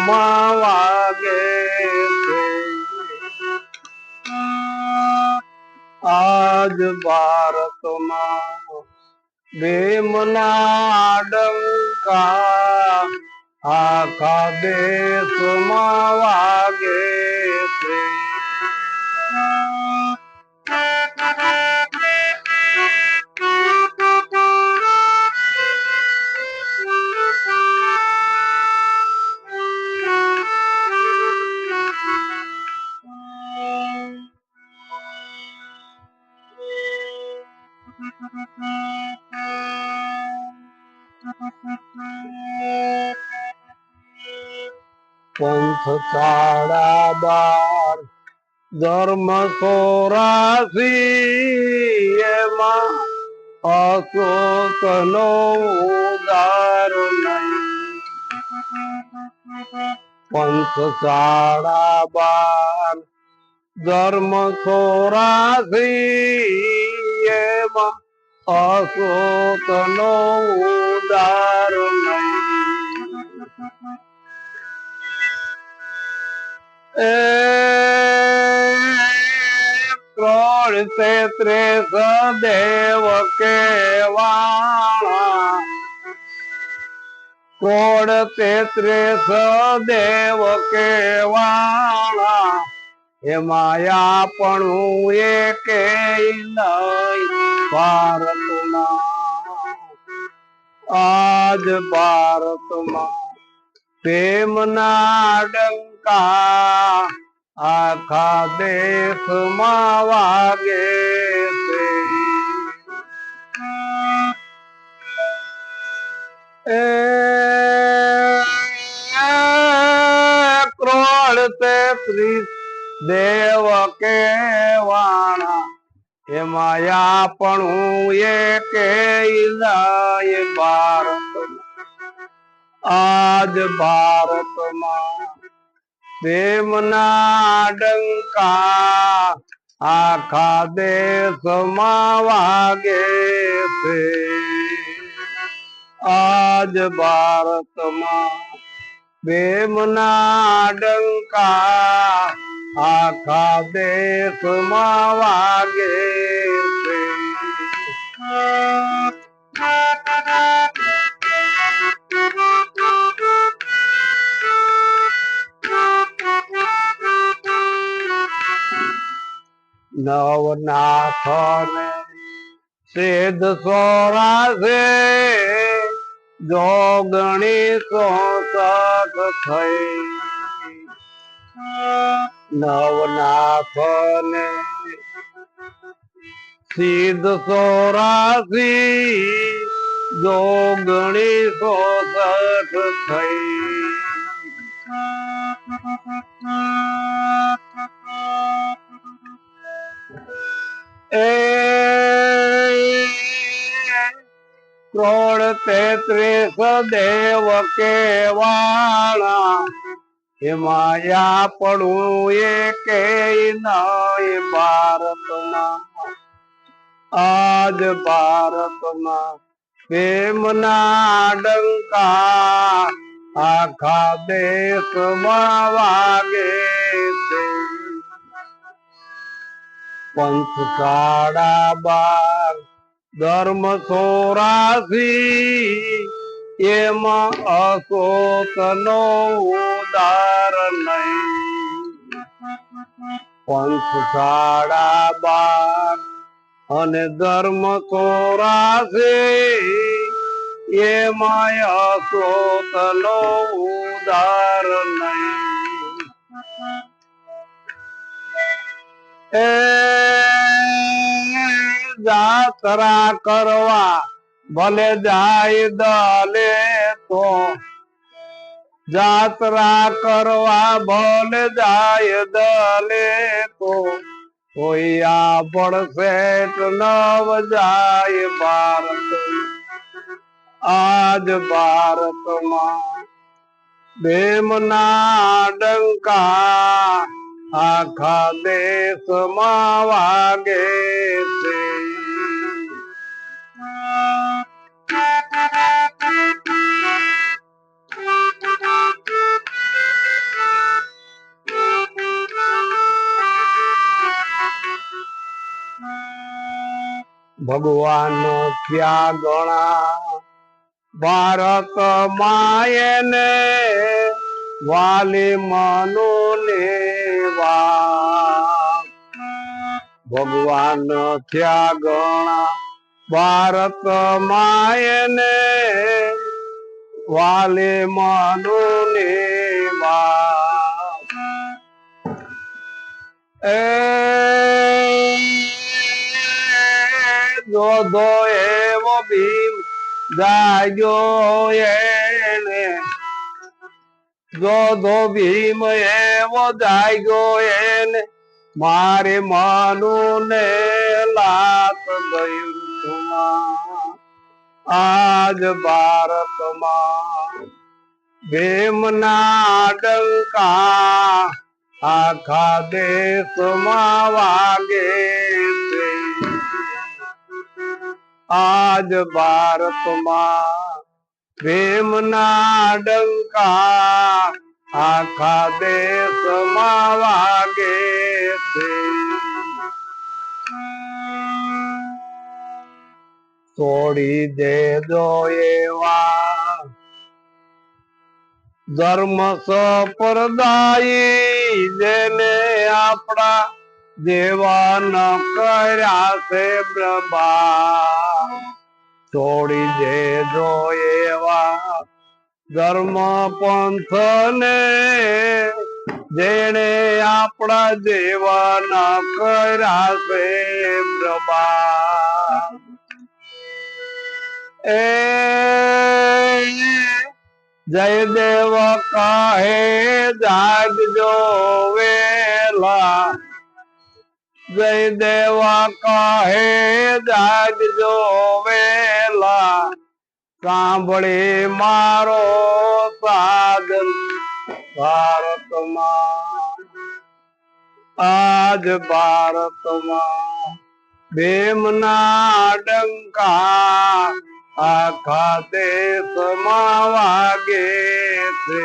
દેશમાં વાગે છે આજ ભારતમાં ભીમના ડંકા આખા દેશમાં વાગે છે પંથ સાડા 12 ધર્મ 84 એમાં અશોકનો ઉદાર નહીં પંથ સાડા 12 ધર્મ 84 એમાં અશોકનો ઉદાર નહીં કરોડ 33 દેવ કેવાણા કરોડ 33 દેવ કેવાણા એમાં આપણું એકેય નહીં ભારતમાં આજ ભારતમાં પ્રેમના ડંકા આખા દેશમાં વાગે છે કરોડ 33 દેવ કેવાણા એમાં આપણું એકેય નહીં ભારતમાં આજ ભારતમાં પ્રેમના ડંકા આખા દેશમાં વાગે છે આજ ભારતમાં પ્રેમના ડંકા આખા દેશમાં વાગે છે નવનાથ ને સિદ્ધ 84 જોગણી 64 થઈ નવનાથ ને સિદ્ધ 84 જોગણી 64 થઈ કરોડ 33 દેવ કેવાણા એમાં આપણું એકેય નહીં ભારતમાં આજ ભારતમાં પ્રેમના ડંકા આખા દેશમાં વાગે છે પંથ સાડા 12 ધર્મ 84 એમાં અશોકનો ઉદાર નહીં પંથ સાડા 12 અને ધર્મ 84 એમાં અશોકનો ઉદાર નહીં જાત્રા કરવા ભલે જાય દલે તો જાત્રા કરવા ભલે જાય દલે તો કોઈ આ ભડસેટ નવ જાય ભારત આજ ભારતમાં પ્રેમના ડંકા આખા દેશમાં વાગે છે ભગવાન ક્યાં ગણા ભારત માયને વાલી મનુ ને વા ભગવાન ક્યાં ગણા ભારત માયને વાલી મનુ ને વા એ જોધો એવો ભીમ જાગ્યો એને જોધો ભીમ એવો જાગ્યો એને મારે મનુ ને લાત ગયું આજ ભારતમાં ભીમના ડંકા આખા દેશમાં વાગે છે આજ ભારતમાં ભીમના ડંકા આખા દેશમાં વાગે છે છોડી દેજો એવા ધર્મ સંપ્રદાયી જેને આપણા જેવા ન કર્યા છે પ્રભા છોડી દેજો એવા ધર્મ પંથ ને જેને આપણા જેવા ન કર્યા છે પ્રભા એ જયદેવ કહે જાગજો વેલા જયદેવ કહે જાગજો વેલા સાંભળી મારો સાધન ભારતમાં આજ ભારતમાં ભીમના ડંકા આખા દેશમાં વાગે છે